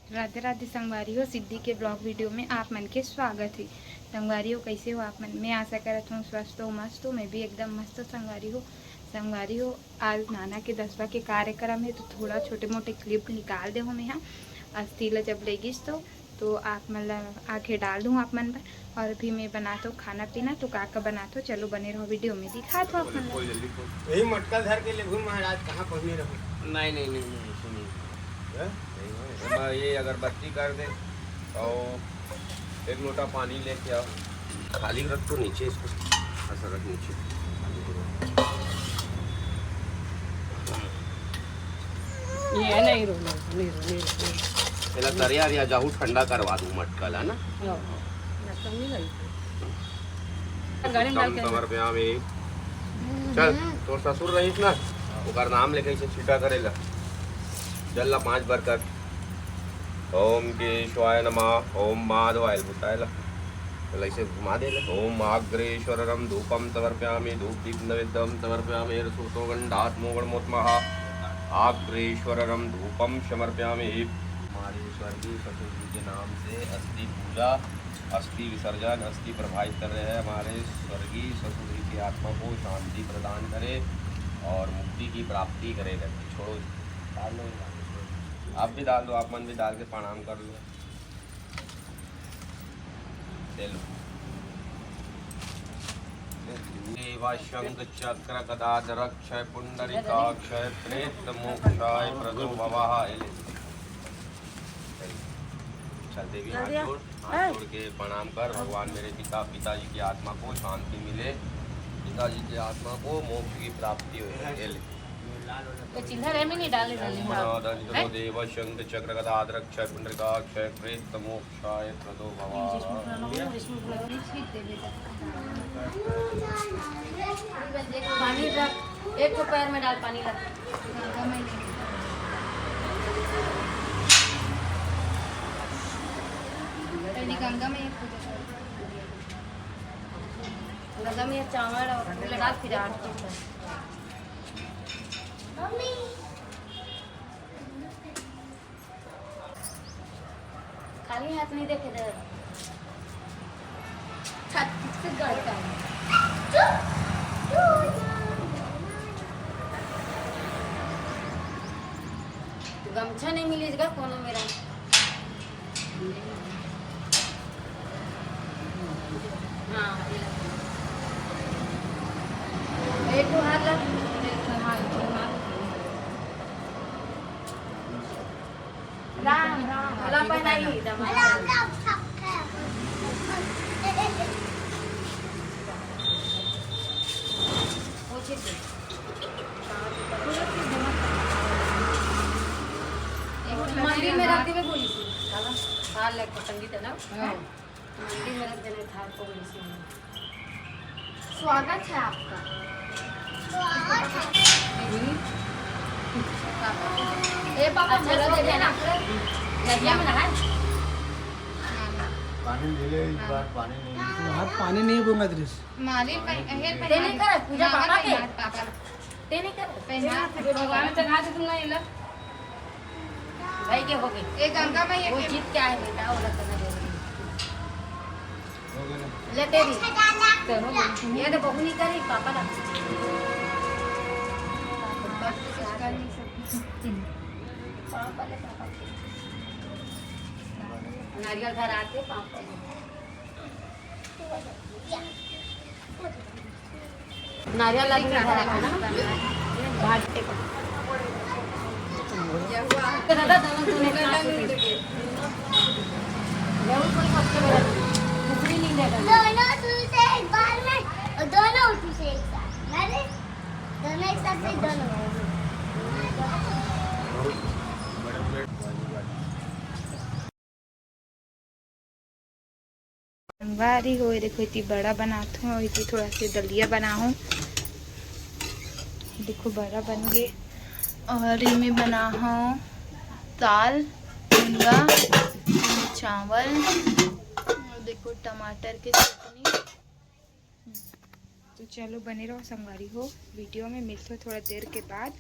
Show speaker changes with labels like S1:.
S1: राधे राधे संगवारी हो। सिद्धि के ब्लॉग वीडियो में आप मन के स्वागत है। संगवारी हो, कैसे हो आप मन? मैं आशा करता हूँ स्वस्थ हो, मस्त हो। मैं भी एकदम मस्त संगवारी हो। संगवारी हो, आज नाना के 10वां के कार्यक्रम है, तो थोड़ा छोटे मोटे क्लिप निकाल दे हमें यहाँ अस्थिला जब लेगिस तो आप मतलब आगे डाल दूँ आप मन पर। और अभी मैं बनाता हूँ खाना पीना, तो काका बनाता हूँ। चलो बने रहो, वीडियो में दिखाता हूँ आप मन।
S2: यही मटका धर के ले घूम महाराज कहाँ पहुँचे रहो।
S3: नहीं सुनिए, ये अगरबत्ती कर दे और एक लोटा पानी लेके आओ। खाली रख तो नीचे इसको, ऐसा रख नीचे।
S4: ये नहीं रोना,
S3: पहला तरिया या जाहू ठंडा करवा दूँ मटका ला ना। कमर पे आम एक चल तो ससुर रहीस ना, ओकर नाम लेके इसे छीटा करेला। चल ला 5 बार कर। ओम केशवाय नमः, ओम माधवाय बुतायला। चल ऐसे घुमा दे। ओम आग्रेश्वरम धूपम समर्पयामि, धूप दीप नैवेद्यम समर्पयामि, रसोतो गंधात् मोगणमोत्मः आग्रेश्वरम धूपम समर्पयामि। हमारे स्वर्गीय ससुर जी के नाम से अस्थि पूजा, अस्थि विसर्जन, अस्थि प्रवाहित कर रहे हैं। हमारे स्वर्गीय ससुर जी की आत्मा को शांति प्रदान करे और मुक्ति की प्राप्ति करे। छोड़ो, डाल लो, आप भी डाल दो, आप मन भी डाल के प्रणाम कर लो। चलो देवा शंख चक्र गदाधर क्षय पुंडरीकाक्षय प्रेत मोक्षाय प्रदो भवाय। चल देवी हाथ जोड़ के प्रणाम कर। भगवान मेरे पिताजी की आत्मा को शांति मिले, पिताजी की आत्मा को मोक्ष की प्राप्ति हो। देव शंख चक्र गदाधर क्षय पुंडरीकाक्षय प्रेत मोक्षाय प्रदो भवाय।
S4: पानी रख, एक तो पैर में डाल पानी रख।
S1: गंगा में
S4: गंगा में चावल और लगा फिर आरती कर। खाली हाथ नहीं देखे दे। छत किससे गड़ता है? गमछा नहीं मिलेगा कोनो मेरा। हाँ एक तो हाथ लग राम राम भला पहनाई मंदिर में रखते हुए बोली हार लग संगीत है ना। मंदिर में रख देने थार को बोली सी। स्वागत है आपका। ए पापा चलो दे देना नदिया में नहाए।
S2: पानी ले ले, इस बार पानी नहीं।
S5: हाथ पानी नहीं दूंगा दृश
S1: माली
S4: ते नहीं कर पूजा पापा के ते नहीं कर
S1: पहना भगवान चढ़ा दे दूंगा। ये लो
S4: भाई के हो गई।
S1: ये गंगा में ये
S4: वो जीत क्या है बेटा, वो करना जरूरी ले तेरी चलो। ये तो बहू नहीं करी पापा ना। पापा ले पापा नारियल घर आते पापा नारियल लग रहा है ना घाटे को दादा दोनों तूने दूसरी नहीं देगा
S6: दोनों से एक बार में और दोनों उठी से एक साथ। मैंने दोनों एक साथ से दोनों
S1: संगवारी हो। देखो इतनी बड़ा बनाता हूँ, इतनी थोड़ा सी दलिया बनाऊँ। देखो बड़ा बन गए। और इनमें बना हूँ दाल, मूंगा, चावल और देखो टमाटर की चटनी। तो चलो बने रहो संगवारी हो, वीडियो में मिलते हो थोड़ा देर के बाद।